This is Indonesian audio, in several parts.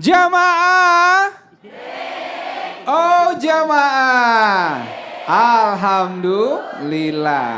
Jamaah. Oh jamaah.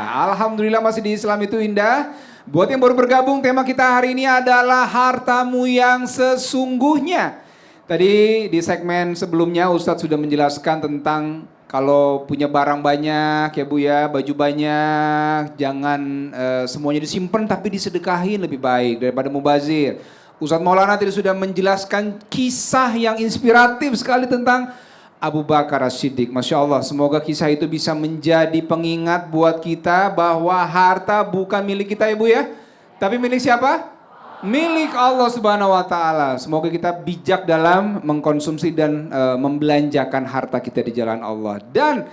Alhamdulillah masih di Islam itu indah. Buat yang baru bergabung, tema kita hari ini adalah hartamu yang sesungguhnya. Tadi di segmen sebelumnya Ustadz sudah menjelaskan tentang kalau punya barang banyak ya Bu ya, baju banyak, jangan semuanya disimpan tapi disedekahin lebih baik daripada mubazir. Ustadz Maulana tadi sudah menjelaskan kisah yang inspiratif sekali tentang Abu Bakar As-Siddiq. Masya Allah, semoga kisah itu bisa menjadi pengingat buat kita bahwa harta bukan milik kita Ibu ya. Tapi milik siapa? Milik Allah Subhanahu wa Ta'ala. Semoga kita bijak dalam mengkonsumsi dan membelanjakan harta kita di jalan Allah. Dan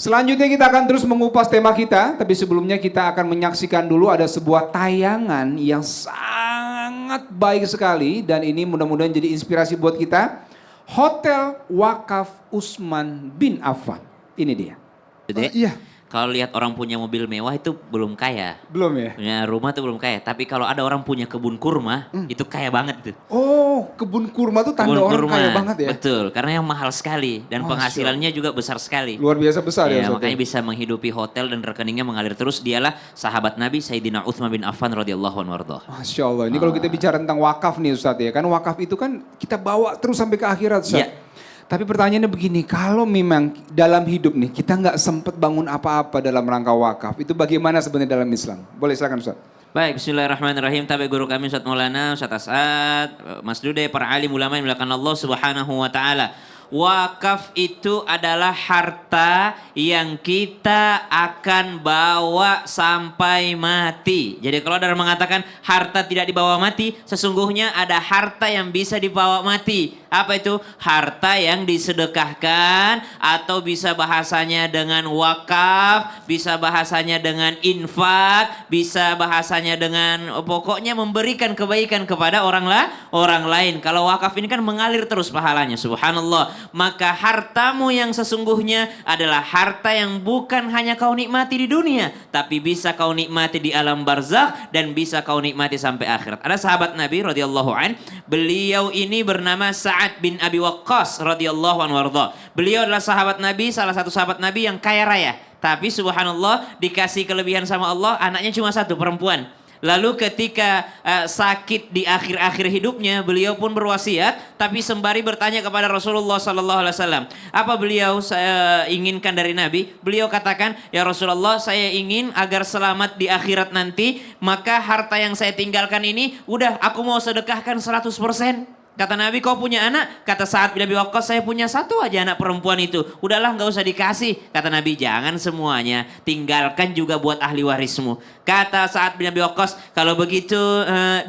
selanjutnya kita akan terus mengupas tema kita. Tapi sebelumnya kita akan menyaksikan dulu ada sebuah tayangan yang sangat baik sekali. Dan ini mudah-mudahan jadi inspirasi buat kita. Hotel Wakaf Utsman bin Affan. Ini dia. Dede, Iya. kalau lihat orang punya mobil mewah itu belum kaya. Belum ya? Punya rumah itu belum kaya. Tapi kalau ada orang punya kebun kurma, itu kaya banget tuh. Oh, kebun kurma tuh tanda Kebun orang kurma, kaya banget ya? betul. Karena yang mahal sekali dan Masya penghasilannya juga besar sekali. Luar biasa besar ya, Ya, Ustaz. makanya bisa menghidupi hotel dan rekeningnya mengalir terus. Dialah sahabat Nabi Sayyidina Utsman bin Affan radhiyallahu anhu warḍah. Masya Allah, ini kalau kita bicara tentang wakaf nih Ustadz ya. Kan wakaf itu kan kita bawa terus sampai ke akhirat Ustadz. Iya. Tapi pertanyaannya begini, kalau memang dalam hidup nih kita nggak sempat bangun apa-apa dalam rangka wakaf, itu bagaimana sebenarnya dalam Islam? Boleh silakan Ustadz. Baik, bismillahirrahmanirrahim. Tabi guru kami Ustaz Maulana, Ustaz As'ad, Mas Dude, para alim ulama yang dimuliakan Allah Subhanahu wa taala. Wakaf itu adalah harta yang kita akan bawa sampai mati. Jadi kalau ada orang mengatakan harta tidak dibawa mati, sesungguhnya ada harta yang bisa dibawa mati. Apa itu? Harta yang disedekahkan atau bisa bahasanya dengan wakaf, bisa bahasanya dengan infak, bisa bahasanya dengan pokoknya memberikan kebaikan kepada orang lain. Kalau wakaf ini kan mengalir terus pahalanya, subhanallah. Maka hartamu yang sesungguhnya adalah harta yang bukan hanya kau nikmati di dunia, tapi bisa kau nikmati di alam barzakh dan bisa kau nikmati sampai akhirat. Ada sahabat Nabi radhiyallahu an, beliau ini bernama Sa'ad bin Abi Waqqas radhiyallahu anhu warḍah. Beliau adalah sahabat Nabi, salah satu sahabat Nabi yang kaya raya. Tapi subhanallah dikasih kelebihan sama Allah, anaknya cuma satu, perempuan. Lalu ketika sakit di akhir-akhir hidupnya, beliau pun berwasiat, tapi sembari bertanya kepada Rasulullah sallallahu alaihi wasallam, apa beliau inginkan dari Nabi? Beliau katakan, "Ya Rasulullah, saya ingin agar selamat di akhirat nanti, maka harta yang saya tinggalkan ini udah aku mau sedekahkan 100%." Kata Nabi, kau punya anak? Kata Sa'ad bin Abi Waqqas, saya punya satu aja anak perempuan itu. Udahlah, gak usah dikasih. Kata Nabi, jangan semuanya. Tinggalkan juga buat ahli warismu. Kata Sa'ad bin Abi Waqqas, kalau begitu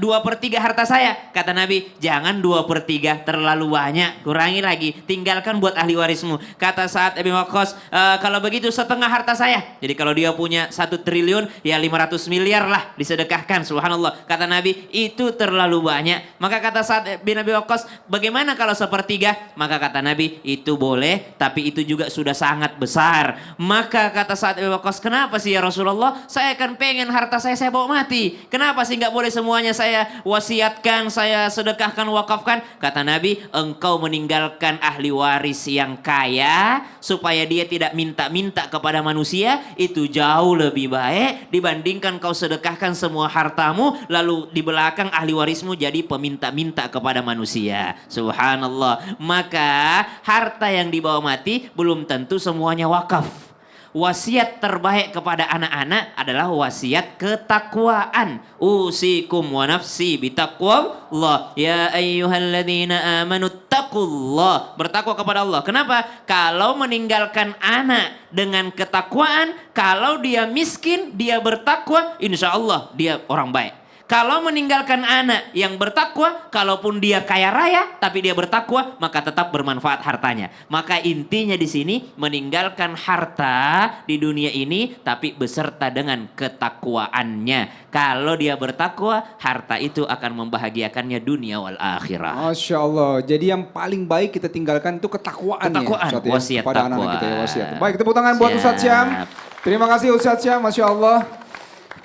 2/3 harta saya. Kata Nabi, jangan 2/3, terlalu banyak. Kurangi lagi, tinggalkan buat ahli warismu. Kata Sa'ad bin Waqqas, kalau begitu setengah harta saya. Jadi kalau dia punya 1 triliun, ya 500 miliar lah disedekahkan. Subhanallah. Kata Nabi, itu terlalu banyak. Maka kata Sa'ad bin Abi Waqqas, bagaimana kalau 1/3? Maka kata Nabi, itu boleh, tapi itu juga sudah sangat besar. Maka kata Sa'ad bin Waqqas, kenapa sih ya Rasulullah? Saya akan pengen harta saya bawa mati. Kenapa sih nggak boleh semuanya saya wasiatkan, saya sedekahkan, wakafkan? Kata Nabi, engkau meninggalkan ahli waris yang kaya supaya dia tidak minta-minta kepada manusia, itu jauh lebih baik dibandingkan kau sedekahkan semua hartamu lalu di belakang ahli warismu jadi peminta-minta kepada manusia. Subhanallah. Maka harta yang dibawa mati belum tentu semuanya wakaf. Wasiat terbaik kepada anak-anak adalah wasiat ketakwaan. Usikum wa nafsi bitaqwallah. Ya ayyuhalladzina amanu taqullah. Bertakwa kepada Allah. Kenapa? Kalau meninggalkan anak dengan ketakwaan, kalau dia miskin, dia bertakwa, insya Allah dia orang baik. Kalau meninggalkan anak yang bertakwa, kalaupun dia kaya raya, tapi dia bertakwa, maka tetap bermanfaat hartanya. Maka intinya di sini meninggalkan harta di dunia ini, tapi beserta dengan ketakwaannya. Kalau dia bertakwa, harta itu akan membahagiakannya dunia wal akhirah. Masya Allah. Jadi yang paling baik kita tinggalkan itu ketakwaan Ketakwaan, ya, wasiat kepada takwa. anak-anak kita ya, wasiat. Baik, tepuk tangan buat Ustadz Syam. Siap. Terima kasih Ustadz Syam, Masya Allah.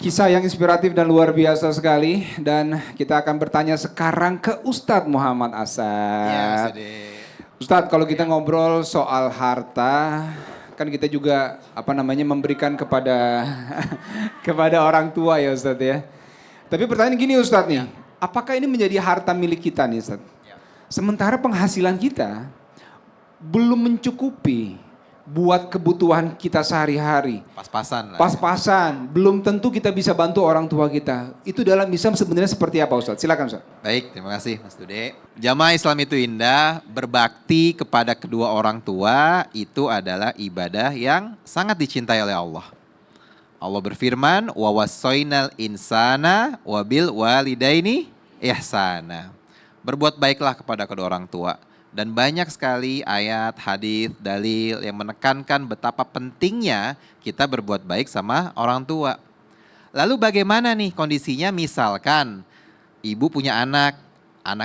Kisah yang inspiratif dan luar biasa sekali. Dan kita akan bertanya sekarang ke Ustadz Muhammad Asad. Ustadz, kalau kita ngobrol soal harta, kan kita juga memberikan kepada kepada orang tua ya Ustadz ya. Tapi pertanyaan gini Ustadz nih, apakah ini menjadi harta milik kita nih Ustadz? Sementara penghasilan kita belum mencukupi buat kebutuhan kita sehari-hari. Pas-pasan lah. Pas-pasan, belum tentu kita bisa bantu orang tua kita. Itu dalam Islam sebenarnya seperti apa Ustadz? Silakan Ustadz. Baik, terima kasih Mas Dude. Jamaah Islam itu indah, berbakti kepada kedua orang tua itu adalah ibadah yang sangat dicintai oleh Allah. Allah berfirman, wa wassaynal insana wabil walidaini ihsana. Berbuat baiklah kepada kedua orang tua. Dan banyak sekali ayat, hadis, dalil yang menekankan betapa pentingnya kita berbuat baik sama orang tua. Lalu bagaimana nih kondisinya? Misalkan ibu punya anak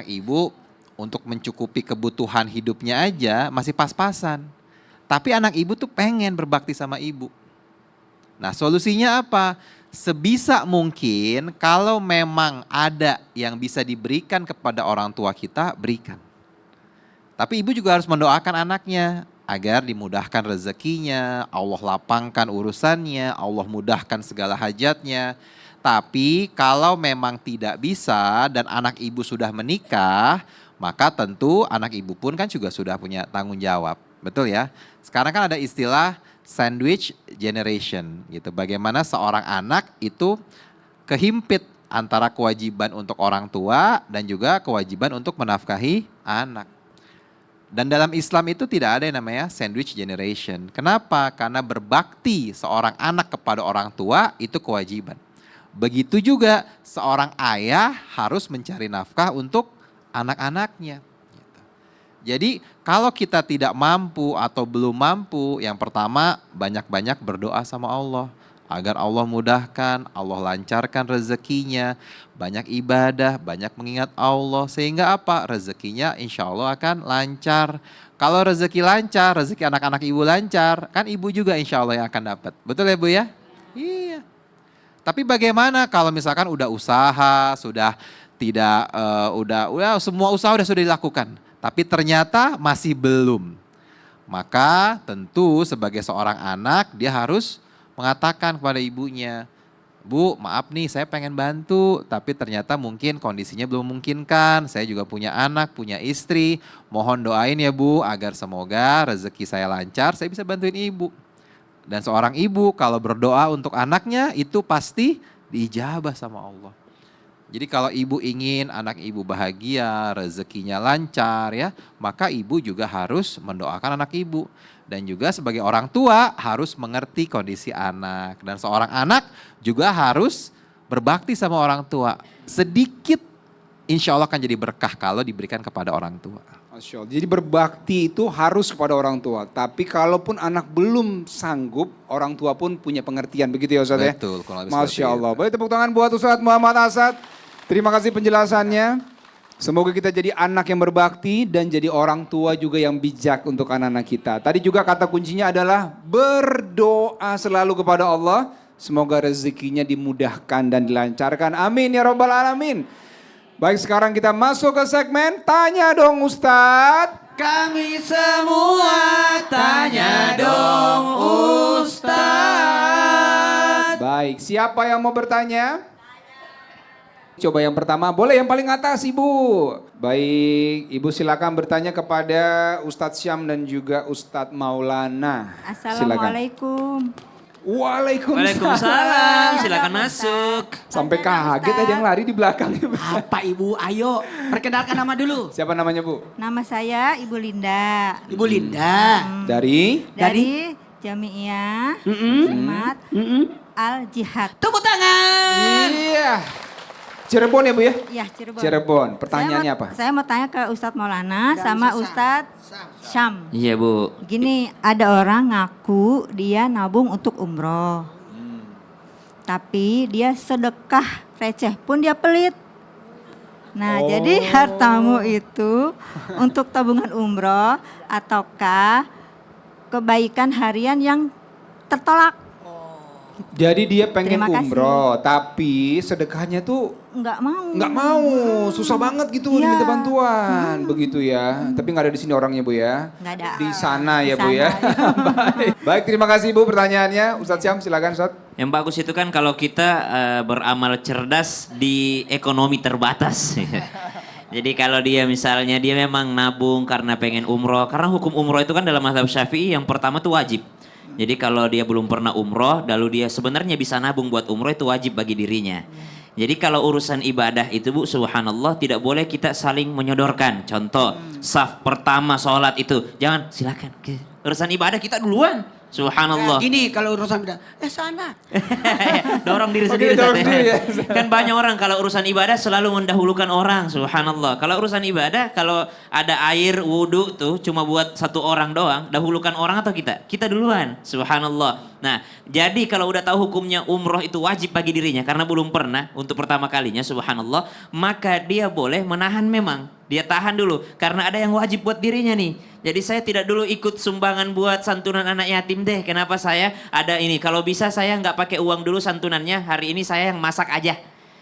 ibu untuk mencukupi kebutuhan hidupnya aja masih pas-pasan. Tapi anak ibu tuh pengen berbakti sama ibu. Nah, solusinya apa? Sebisa mungkin kalau memang ada yang bisa diberikan kepada orang tua kita, berikan. Tapi ibu juga harus mendoakan anaknya agar dimudahkan rezekinya, Allah lapangkan urusannya, Allah mudahkan segala hajatnya. Tapi kalau memang tidak bisa dan anak ibu sudah menikah, maka tentu anak ibu pun kan juga sudah punya tanggung jawab. Betul ya? Sekarang kan ada istilah sandwich generation gitu. Bagaimana seorang anak itu kehimpit antara kewajiban untuk orang tua dan juga kewajiban untuk menafkahi anak. Dan dalam Islam itu tidak ada yang namanya sandwich generation. Kenapa? Karena berbakti seorang anak kepada orang tua itu kewajiban. Begitu juga seorang ayah harus mencari nafkah untuk anak-anaknya. Jadi kalau kita tidak mampu atau belum mampu, yang pertama banyak-banyak berdoa sama Allah. Agar Allah mudahkan, Allah lancarkan rezekinya, banyak ibadah, banyak mengingat Allah. Sehingga apa? Rezekinya insya Allah akan lancar. Kalau rezeki lancar, rezeki anak-anak ibu lancar, kan ibu juga insya Allah yang akan dapat. Betul ya Bu ya? Iya. Tapi bagaimana kalau misalkan udah usaha, sudah tidak, udah semua usaha sudah dilakukan. Tapi ternyata masih belum. Maka tentu sebagai seorang anak dia harus mengatakan kepada ibunya, Bu, maaf nih saya pengen bantu, tapi ternyata mungkin kondisinya belum memungkinkan. Saya juga punya anak, punya istri. Mohon doain ya Bu, agar semoga rezeki saya lancar, saya bisa bantuin ibu. Dan seorang ibu kalau berdoa untuk anaknya itu pasti diijabah sama Allah. Jadi kalau ibu ingin anak ibu bahagia, rezekinya lancar ya, maka ibu juga harus mendoakan anak ibu. Dan juga sebagai orang tua harus mengerti kondisi anak. Dan seorang anak juga harus berbakti sama orang tua. Sedikit insya Allah akan jadi berkah kalau diberikan kepada orang tua. Masya Allah. Jadi berbakti itu harus kepada orang tua. Tapi kalaupun anak belum sanggup, orang tua pun punya pengertian. Begitu ya Ustadz ya? Betul. Masya Allah. Boleh tepuk tangan buat Ustadz Muhammad Asad. Terima kasih penjelasannya. Semoga kita jadi anak yang berbakti dan jadi orang tua juga yang bijak untuk anak-anak kita. Tadi juga kata kuncinya adalah berdoa selalu kepada Allah. Semoga rezekinya dimudahkan dan dilancarkan. Amin ya Rabbal Alamin. Baik, sekarang kita masuk ke segmen Tanya Dong Ustadz. Kami semua tanya dong Ustadz. Baik, siapa yang mau bertanya? Coba yang pertama, boleh yang paling atas Ibu. Baik, Ibu silakan bertanya kepada Ustadz Syam dan juga Ustadz Maulana. Assalamualaikum. Waalaikumsalam. Silakan masuk. Sampai kaget ada yang lari di belakang. Apa Ibu? Ayo, perkenalkan nama dulu. Siapa namanya Bu? Nama saya Ibu Linda. Ibu Linda. Dari? Dari Jami'iyah Jumat Al-Jihad. Tepuk tangan. Iya. Cirebon ya Bu ya? Iya, Cirebon. Cirebon. Pertanyaannya apa? Saya mau tanya ke Ustadz Maulana sama Ustadz Syam. Iya Bu. Gini, ada orang ngaku dia nabung untuk umroh. Tapi dia sedekah receh pun dia pelit. Nah, jadi hartamu itu untuk tabungan umroh ataukah kebaikan harian yang tertolak? Jadi dia pengen Terima kasih. umroh, tapi sedekahnya tuh Nggak mau. nggak mau, susah banget gitu Iya. diminta bantuan, begitu ya. Tapi nggak ada di sini orangnya Bu ya. Nggak ada. Di sana Di ya Bu ya. sana. Baik. Baik, terima kasih Bu pertanyaannya. Ustadz Syam silakan Ustadz. Yang bagus itu kan kalau kita beramal cerdas di ekonomi terbatas. Jadi kalau dia misalnya dia memang nabung karena pengen umroh, karena hukum umroh itu kan dalam mazhab Syafi'i yang pertama tuh wajib. Jadi kalau dia belum pernah umroh, lalu dia sebenarnya bisa nabung buat umroh itu wajib bagi dirinya. Jadi kalau urusan ibadah itu Bu, subhanallah tidak boleh kita saling menyodorkan. Contoh, saf pertama sholat itu, jangan silakan. Urusan ibadah kita duluan. Subhanallah. Gini kalau urusan beda, sana. Dorong diri Oke, sendiri. dorong Ustaz, diri ya. Kan banyak orang kalau urusan ibadah selalu mendahulukan orang. Subhanallah. Kalau urusan ibadah, kalau ada air wudhu tuh cuma buat satu orang doang, dahulukan orang atau kita? Kita duluan. Subhanallah. Nah, jadi kalau udah tahu hukumnya umroh itu wajib bagi dirinya karena belum pernah untuk pertama kalinya, subhanallah, maka dia boleh menahan memang. Dia tahan dulu karena ada yang wajib buat dirinya nih. Jadi saya tidak dulu ikut sumbangan buat santunan anak yatim deh. Kenapa saya ada ini? Kalau bisa saya nggak pakai uang dulu santunannya. Hari ini saya yang masak aja.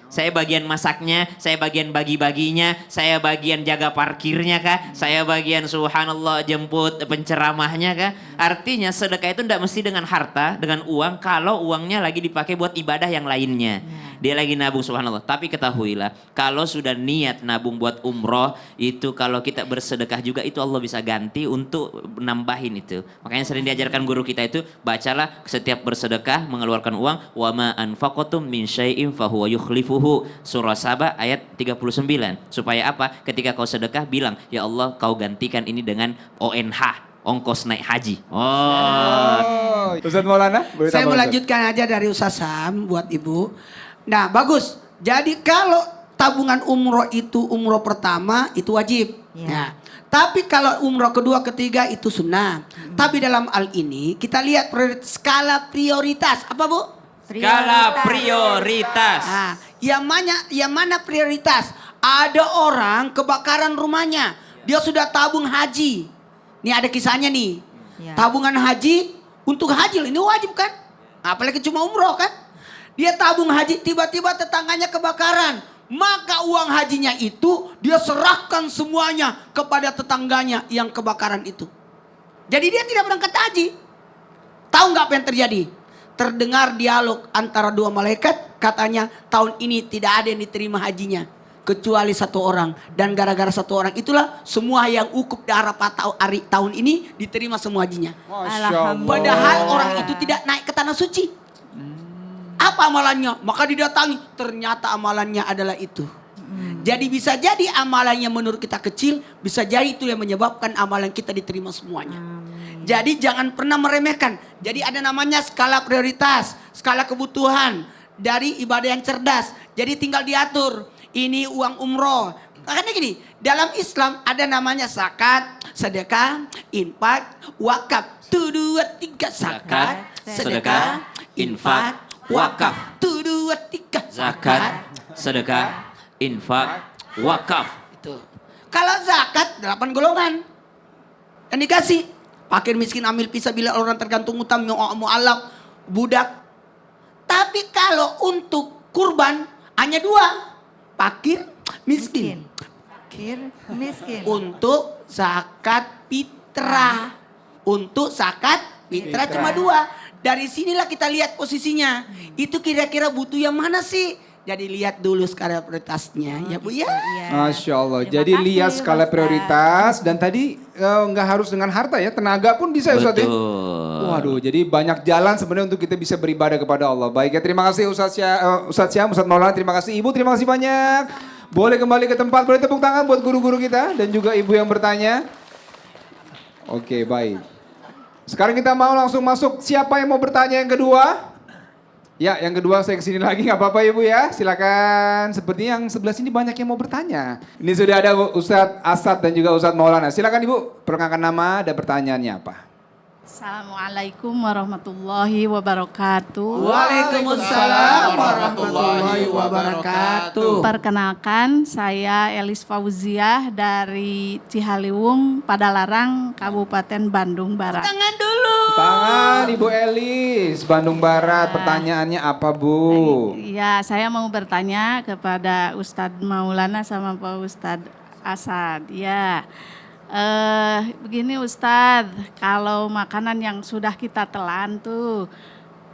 Saya bagian masaknya, saya bagian bagi-baginya, saya bagian jaga parkirnya kah, saya bagian subhanallah jemput penceramahnya kah. Artinya sedekah itu tidak mesti dengan harta, dengan uang, kalau uangnya lagi dipakai buat ibadah yang lainnya. Dia lagi nabung subhanallah. Tapi ketahuilah, kalau sudah niat nabung buat umroh, itu kalau kita bersedekah juga itu Allah bisa ganti untuk nambahin itu. Makanya sering diajarkan guru kita itu, bacalah setiap bersedekah mengeluarkan uang, wa ma anfaqatum min syai'in fahuwa yukhlifuhu. Surah Saba ayat 39. Supaya apa? Ketika kau sedekah bilang, ya Allah kau gantikan ini dengan ONH, ongkos naik haji. Oh. Ustadz Maulana, boleh Saya tambah, Ustadz? melanjutkan aja dari Ustaz Sam buat Ibu. Nah, bagus. Jadi kalau tabungan umroh itu umroh pertama itu wajib. Iya. Ya. Tapi kalau umroh kedua, ketiga itu sunnah. Tapi dalam hal ini kita lihat skala prioritas. Apa Bu? Skala prioritas. Nah, yang mana prioritas? Ada orang kebakaran rumahnya. Dia sudah tabung haji. Nih ada kisahnya nih. Ya. Tabungan haji untuk haji ini wajib kan? Apalagi cuma umroh kan? Dia tabung haji, tiba-tiba tetangganya kebakaran. Maka uang hajinya itu dia serahkan semuanya kepada tetangganya yang kebakaran itu. Jadi dia tidak berangkat haji. Tahu nggak apa yang terjadi? Terdengar dialog antara dua malaikat, katanya tahun ini tidak ada yang diterima hajinya kecuali satu orang, dan gara-gara satu orang itulah semua yang ukuf di Arafah tahun ini diterima semua hajinya. Masya Allah. Padahal orang itu tidak naik ke tanah suci. Apa amalannya? Maka didatangi, ternyata amalannya adalah itu. Jadi bisa jadi amalannya menurut kita kecil, bisa jadi itu yang menyebabkan amalan kita diterima semuanya. Jadi jangan pernah meremehkan. Jadi ada namanya skala prioritas, skala kebutuhan dari ibadah yang cerdas. Jadi tinggal diatur. Ini uang umroh. Makanya gini, dalam Islam ada namanya zakat, sedekah, infak, wakaf. 1, 2, 3 zakat, sedekah, infak, wakaf. 1, 2, 3 Zakat, sedekah, infak, wakaf. Itu. Kalau zakat 8 golongan. Dan dikasih fakir, miskin, amil, pisah, bila orang tergantung utang, mu'alaf, budak. Tapi kalau untuk kurban hanya 2. Fakir, miskin. Fakir, miskin. Untuk zakat fitrah. Untuk zakat fitrah cuma 2. Dari sinilah kita lihat posisinya. Itu kira-kira butuh yang mana sih? Jadi lihat dulu skala prioritasnya ya Bu ya. Iya. Masya Allah. Terima Jadi kasih, lihat skala Ustaz. prioritas dan tadi nggak harus dengan harta ya, tenaga pun bisa ya Ustaz ya. Betul. Waduh, jadi banyak jalan sebenarnya untuk kita bisa beribadah kepada Allah. Baik ya, terima kasih Ustaz Syam, Ustaz Maulana, terima kasih Ibu, terima kasih banyak. Boleh kembali ke tempat, boleh tepuk tangan buat guru-guru kita dan juga Ibu yang bertanya. Oke, baik. Sekarang kita mau langsung masuk, siapa yang mau bertanya yang kedua? Ya, yang kedua saya kesini lagi, nggak apa-apa Ibu ya, silakan. Sepertinya yang sebelah sini banyak yang mau bertanya. Ini sudah ada Ustadz Asad dan juga Ustadz Maulana. Silakan Ibu, perkenalkan nama dan pertanyaannya apa? Assalamualaikum warahmatullahi wabarakatuh. Waalaikumsalam warahmatullahi wabarakatuh. Perkenalkan, saya Elis Fauziah dari Cihaliwung, Padalarang, Kabupaten Bandung Barat. Tangan dulu. Tangan Ibu Elis, Bandung Barat. Pertanyaannya apa, Bu? Ya, saya mau bertanya kepada Ustadz Maulana sama Pak Ustadz Asad. Ya, begini Ustadz, kalau makanan yang sudah kita telan tuh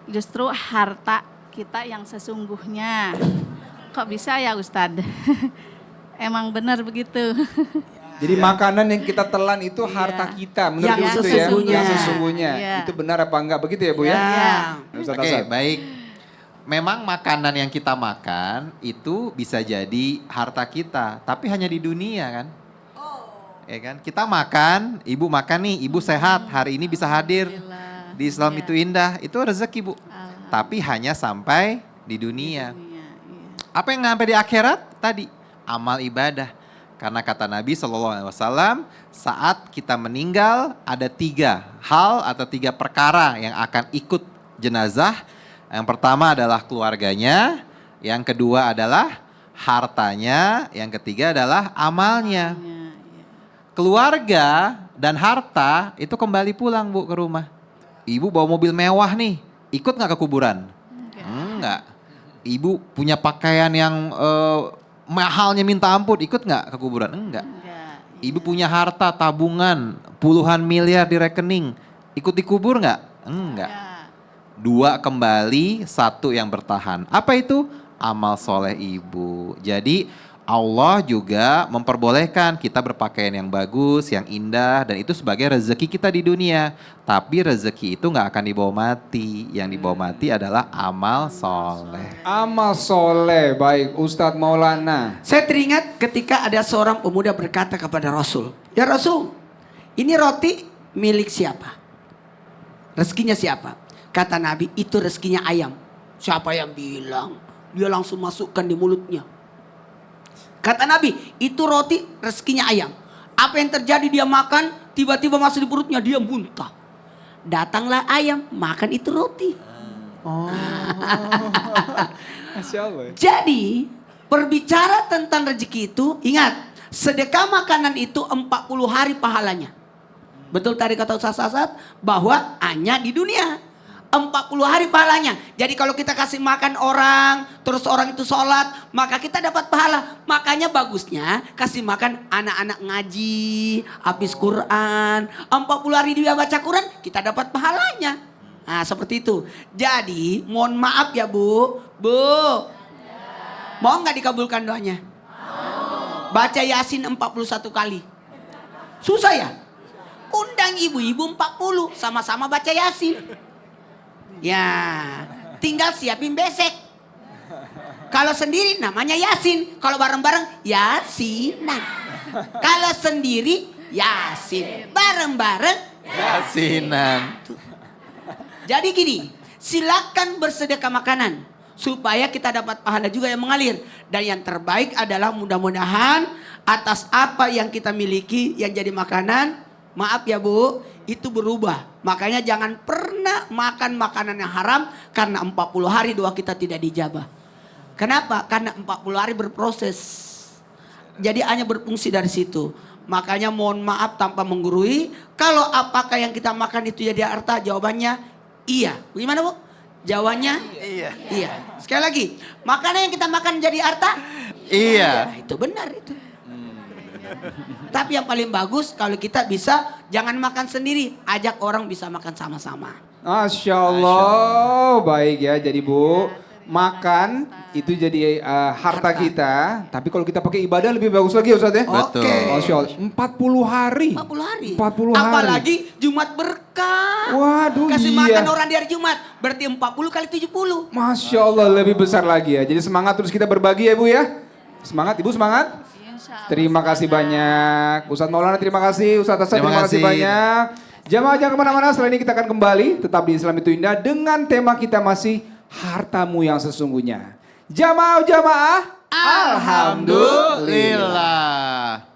justru harta kita yang sesungguhnya. Kok bisa ya Ustadz? Emang benar begitu? Jadi makanan yang kita telan itu harta kita, menurut Yang Ibu itu ya? sesungguhnya. Yang sesungguhnya. Iya. Itu benar apa enggak? Begitu ya, Bu ya? Ya. Ustadz Oke, Asad. baik. Memang makanan yang kita makan itu bisa jadi harta kita, tapi hanya di dunia kan? Ya kan? Kita makan, ibu makan nih, ibu sehat, hari ini bisa hadir di Islam itu indah, itu rezeki Bu. Tapi hanya sampai di dunia. Apa yang sampai di akhirat tadi? Amal ibadah. Karena kata Nabi SAW, saat kita meninggal ada 3 hal atau 3 perkara yang akan ikut jenazah. Yang pertama adalah keluarganya, yang kedua adalah hartanya, yang ketiga adalah amalnya. Keluarga dan harta itu kembali pulang Bu ke rumah. Ibu bawa mobil mewah nih, ikut nggak ke kuburan? Enggak. Ibu punya pakaian yang mahalnya minta ampun, ikut nggak ke kuburan? Enggak. Ibu punya harta tabungan puluhan miliar di rekening, ikut dikubur nggak? Enggak. 2 kembali, 1 yang bertahan. Apa itu? Amal soleh ibu. Jadi Allah juga memperbolehkan kita berpakaian yang bagus, yang indah, dan itu sebagai rezeki kita di dunia. Tapi rezeki itu nggak akan dibawa mati. Yang dibawa mati adalah amal soleh. Amal soleh, baik Ustadz Maulana. Saya teringat ketika ada seorang pemuda berkata kepada Rasul, "Ya Rasul, ini roti milik siapa? Rezekinya siapa?" Kata Nabi, "Itu rezekinya ayam." Siapa yang bilang? Dia langsung masukkan di mulutnya. Kata Nabi, itu roti rezekinya ayam. Apa yang terjadi, dia makan, tiba-tiba masuk di perutnya, dia muntah. Datanglah ayam, makan itu roti. Masya Allah. Jadi, berbicara tentang rezeki itu, ingat, sedekah makanan itu 40 hari pahalanya. Betul tadi kata Ustaz Asad, bahwa hanya di dunia. 40 hari pahalanya. Jadi kalau kita kasih makan orang, terus orang itu sholat, maka kita dapat pahala. Makanya bagusnya kasih makan anak-anak ngaji, habis Quran. 40 hari dia baca Quran, kita dapat pahalanya. Nah seperti itu. Jadi mohon maaf ya Bu. Bu, mau nggak dikabulkan doanya? Baca Yasin 41 kali. Susah ya? Undang ibu-ibu 40, sama-sama baca Yasin. Ya, tinggal siapin besek. Kalau sendiri namanya Yasin. Kalau bareng-bareng Yasinan. Kalau sendiri Yasin. Bareng-bareng Yasinan. Jadi gini, silakan bersedekah makanan. Supaya kita dapat pahala juga yang mengalir. Dan yang terbaik adalah mudah-mudahan atas apa yang kita miliki yang jadi makanan. Maaf ya Bu, itu berubah. Makanya jangan pernah makan makanan yang haram karena 40 hari doa kita tidak dijabah. Kenapa? Karena 40 hari berproses. Jadi hanya berfungsi dari situ. Makanya mohon maaf tanpa menggurui. Kalau apakah yang kita makan itu jadi harta? Jawabannya iya. Bagaimana Bu? Jawabannya iya. Sekali lagi, makanan yang kita makan jadi harta? Iya. Ya, itu benar itu. Tapi yang paling bagus kalau kita bisa jangan makan sendiri, ajak orang bisa makan sama-sama. Masya Allah, baik ya. Jadi Bu, makan itu jadi harta kita. Tapi kalau kita pakai ibadah lebih bagus lagi ya Ustaz ya. Betul. Oke. Masya Allah, 40 hari. 40 hari. 40 hari. Apalagi Jumat berkah. Waduh, Kasih iya. makan orang di hari Jumat. Berarti 40 kali 70. Masya Allah, lebih besar lagi ya. Jadi semangat terus kita berbagi ya Bu ya. Semangat, Ibu semangat. Terima kasih banyak. Ustadz Maulana terima kasih. Ustadz Asad terima kasih banyak. Jamaah jangan kemana-mana. Setelah ini kita akan kembali. Tetap di Islam itu Indah. Dengan tema kita masih hartamu yang sesungguhnya. Jamaah. Alhamdulillah.